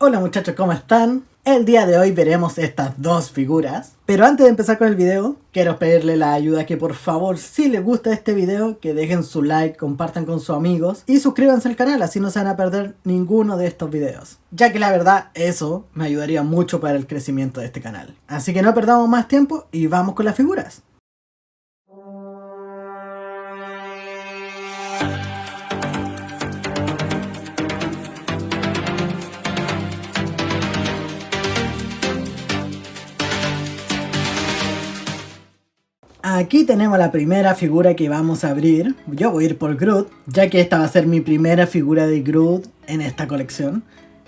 Hola muchachos, ¿cómo están? El día de hoy veremos estas dos figuras. Pero antes de empezar con el video, quiero pedirle la ayuda que por favor, si les gusta este video, que dejen su like, compartan con sus amigos y suscríbanse al canal, así no se van a perder ninguno de estos videos. Ya que la verdad, eso me ayudaría mucho para el crecimiento de este canal. Así que no perdamos más tiempo y vamos con las figuras. Aquí tenemos la primera figura que vamos a abrir. Yo voy a ir por Groot, ya que esta va a ser mi primera figura de Groot en esta colección.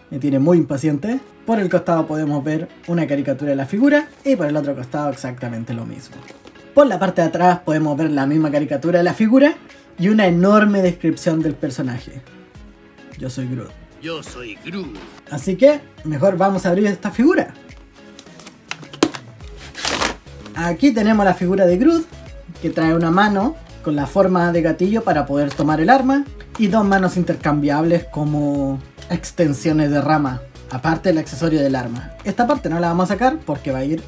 Me tiene muy impaciente. Por el costado podemos ver una caricatura de la figura y por el otro costado exactamente lo mismo. Por la parte de atrás podemos ver la misma caricatura de la figura y una enorme descripción del personaje. Yo soy Groot. Yo soy Groot. Así que mejor vamos a abrir esta figura. Aquí tenemos la figura de Groot, que trae una mano con la forma de gatillo para poder tomar el arma y dos manos intercambiables como extensiones de rama, aparte del accesorio del arma. Esta parte no la vamos a sacar porque va a ir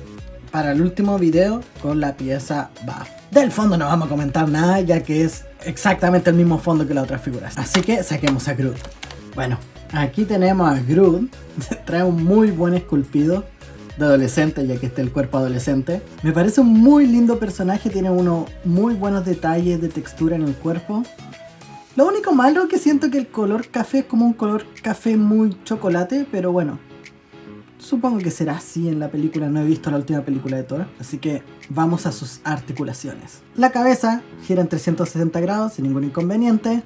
para el último video con la pieza buff. Del fondo no vamos a comentar nada, ya que es exactamente el mismo fondo que las otras figuras. Así que saquemos a Groot. Bueno, aquí tenemos a Groot. Trae un muy buen esculpido de adolescente, ya que este es el cuerpo adolescente. Me parece un muy lindo personaje, tiene unos muy buenos detalles de textura en el cuerpo. Lo único malo que siento que el color café es como un color café muy chocolate, pero bueno, supongo que será así en la película. No he visto la última película de Thor, así que vamos a sus articulaciones. La cabeza gira en 360 grados sin ningún inconveniente.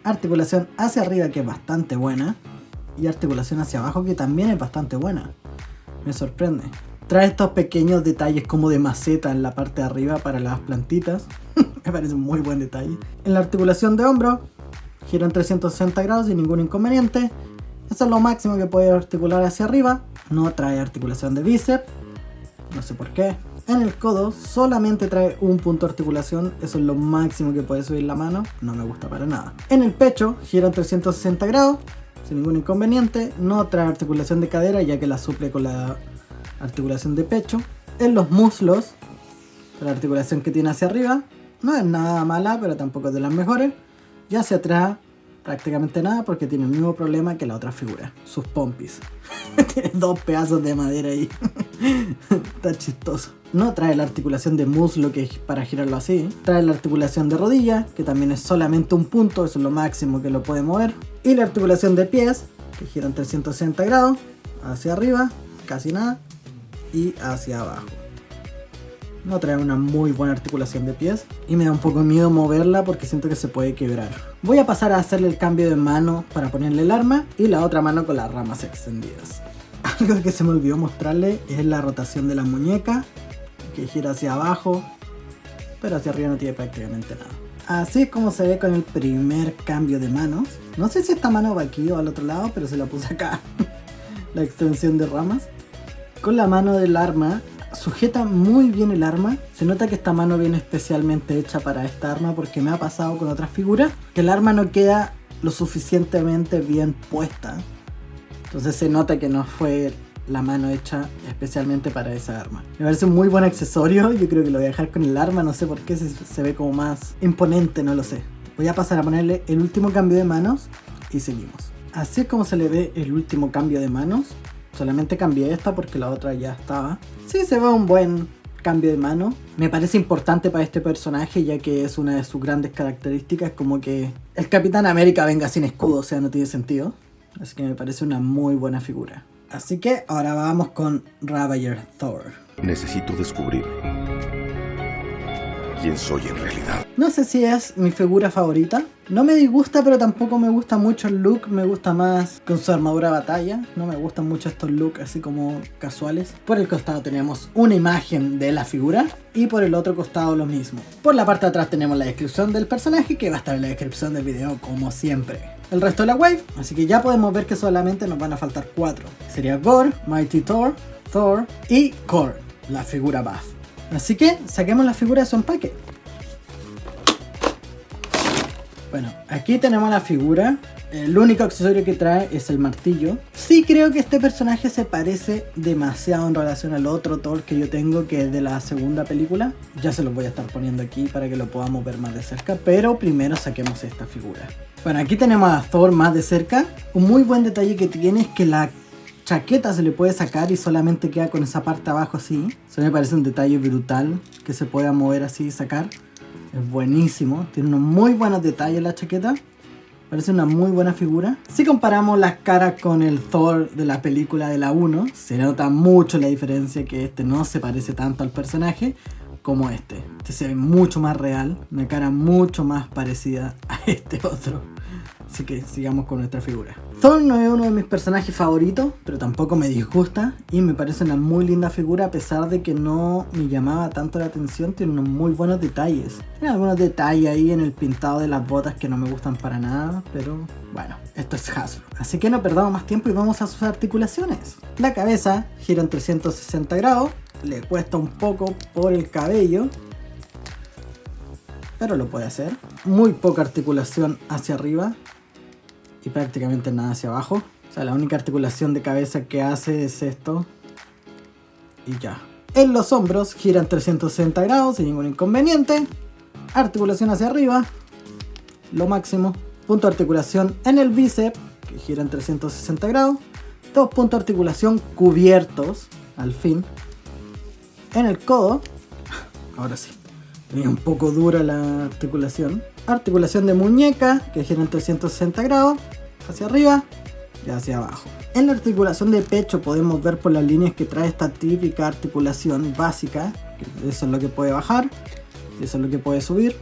Articulación hacia arriba, que es bastante buena, y articulación hacia abajo, que también es bastante buena. Me sorprende. Trae estos pequeños detalles como de maceta en la parte de arriba para las plantitas. Me parece un muy buen detalle. En la articulación de hombro, gira en 360 grados sin ningún inconveniente. Eso es lo máximo que puede articular hacia arriba. No trae articulación de bíceps. No sé por qué. En el codo solamente trae un punto de articulación. Eso es lo máximo que puede subir la mano. No me gusta para nada. En el pecho, gira en 360 grados. Sin ningún inconveniente. No trae articulación de cadera, ya que la suple con la articulación de pecho. En los muslos, la articulación que tiene hacia arriba no es nada mala, pero tampoco es de las mejores. Y hacia atrás prácticamente nada, porque tiene el mismo problema que la otra figura, sus pompis. Tiene dos pedazos de madera ahí. Está chistoso. No trae la articulación de muslo, que es para girarlo así. Trae la articulación de rodilla, que también es solamente un punto, eso es lo máximo que lo puede mover. Y la articulación de pies, que gira en 360 grados, hacia arriba, casi nada, y hacia abajo. No trae una muy buena articulación de pies y me da un poco de miedo moverla porque siento que se puede quebrar. Voy a pasar a hacerle el cambio de mano para ponerle el arma y la otra mano con las ramas extendidas. Algo que se me olvidó mostrarle es la rotación de la muñeca, que gira hacia abajo, pero hacia arriba no tiene prácticamente nada. Así es como se ve con el primer cambio de manos. No sé si esta mano va aquí o al otro lado, pero se la puse acá. La extensión de ramas. Con la mano del arma sujeta muy bien el arma. Se nota que esta mano viene especialmente hecha para esta arma, porque me ha pasado con otras figuras que el arma no queda lo suficientemente bien puesta. Entonces se nota que no fue la mano hecha especialmente para esa arma. Me parece un muy buen accesorio. Yo creo que lo voy a dejar con el arma. No sé por qué, se ve como más imponente, no lo sé. Voy a pasar a ponerle el último cambio de manos y seguimos. Así es como se le ve el último cambio de manos. Solamente cambié esta porque la otra ya estaba. Sí, se ve un buen cambio de mano. Me parece importante para este personaje, ya que es una de sus grandes características, como que el Capitán América venga sin escudo, o sea, no tiene sentido. Así que me parece una muy buena figura. Así que ahora vamos con Ravager Thor. Necesito descubrir quién soy en realidad. No sé si es mi figura favorita. No me disgusta, pero tampoco me gusta mucho el look. Me gusta más con su armadura de batalla. No me gustan mucho estos looks así como casuales. Por el costado tenemos una imagen de la figura y por el otro costado lo mismo. Por la parte de atrás tenemos la descripción del personaje, que va a estar en la descripción del video como siempre. El resto de la wave, así que ya podemos ver que solamente nos van a faltar 4. Sería Gorr, Mighty Thor, Thor y Korg, la figura buff. Así que saquemos la figura de su empaque. Bueno, aquí tenemos la figura. El único accesorio que trae es el martillo. Sí creo que este personaje se parece demasiado en relación al otro Thor que yo tengo, que es de la segunda película. Ya se los voy a estar poniendo aquí para que lo podamos ver más de cerca, pero primero saquemos esta figura. Bueno, aquí tenemos a Thor más de cerca. Un muy buen detalle que tiene es que la chaqueta se le puede sacar y solamente queda con esa parte abajo así. Eso me parece un detalle brutal, que se pueda mover así y sacar. Es buenísimo, tiene unos muy buenos detalles la chaqueta. Parece una muy buena figura. Si comparamos las caras con el Thor de la película de la 1, se nota mucho la diferencia, que este no se parece tanto al personaje como este. Este se ve mucho más real, una cara mucho más parecida a este otro. Así que sigamos con nuestra figura. Thor no es uno de mis personajes favoritos, pero tampoco me disgusta y me parece una muy linda figura a pesar de que no me llamaba tanto la atención. Tiene unos muy buenos detalles. Tiene algunos detalles ahí en el pintado de las botas que no me gustan para nada, pero bueno, esto es Hasbro. Así que no perdamos más tiempo y vamos a sus articulaciones. La cabeza gira en 360 grados, le cuesta un poco por el cabello, pero lo puede hacer. Muy poca articulación hacia arriba y prácticamente nada hacia abajo. O sea, la única articulación de cabeza que hace es esto y ya. En los hombros giran 360 grados sin ningún inconveniente. Articulación hacia arriba, lo máximo. Punto de articulación en el bíceps, que gira en 360 grados. 2 puntos de articulación cubiertos, al fin. En el codo, ahora sí, tenía un poco dura la articulación. Articulación de muñeca, que gira en 360 grados, hacia arriba y hacia abajo. En la articulación de pecho podemos ver por las líneas que trae esta típica articulación básica, que eso es lo que puede bajar, y eso es lo que puede subir.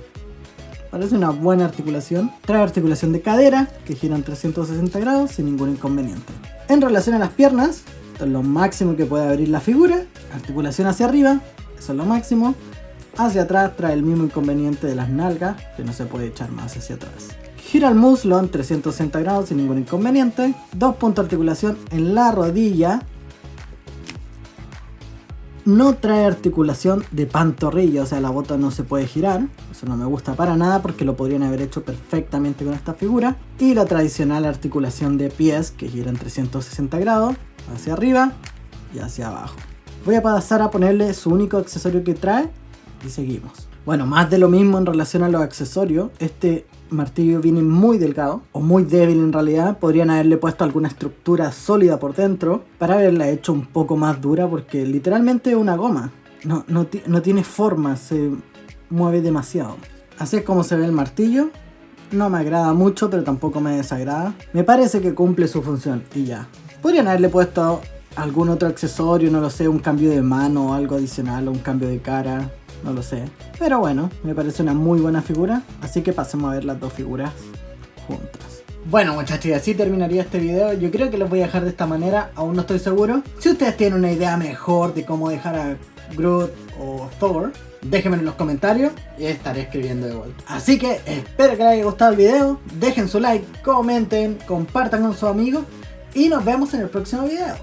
Parece una buena articulación. Trae articulación de cadera, que gira en 360 grados sin ningún inconveniente. En relación a las piernas, esto es lo máximo que puede abrir la figura. Articulación hacia arriba, eso es lo máximo. Hacia atrás trae el mismo inconveniente de las nalgas, que no se puede echar más hacia atrás. Gira el muslo en 360 grados sin ningún inconveniente. 2 puntos de articulación en la rodilla. No trae articulación de pantorrilla, o sea, la bota no se puede girar. Eso no me gusta para nada porque lo podrían haber hecho perfectamente con esta figura. Y la tradicional articulación de pies, que gira en 360 grados hacia arriba y hacia abajo. Voy a pasar a ponerle su único accesorio que trae y seguimos. Bueno, más de lo mismo en relación a los accesorios. Este martillo viene muy delgado, o muy débil en realidad. Podrían haberle puesto alguna estructura sólida por dentro para haberla hecho un poco más dura, porque literalmente es una goma. No tiene forma, se mueve demasiado. Así es como se ve el martillo. No me agrada mucho, pero tampoco me desagrada. Me parece que cumple su función y ya. Podrían haberle puesto algún otro accesorio, no lo sé, un cambio de mano o algo adicional, o un cambio de cara. No lo sé, pero bueno, me parece una muy buena figura, así que pasemos a ver las dos figuras juntas. Bueno, muchachos, y así terminaría este video. Yo creo que los voy a dejar de esta manera, aún no estoy seguro. Si ustedes tienen una idea mejor de cómo dejar a Groot o Thor, déjenmelo en los comentarios y estaré escribiendo de vuelta. Así que espero que les haya gustado el video, dejen su like, comenten, compartan con sus amigos y nos vemos en el próximo video.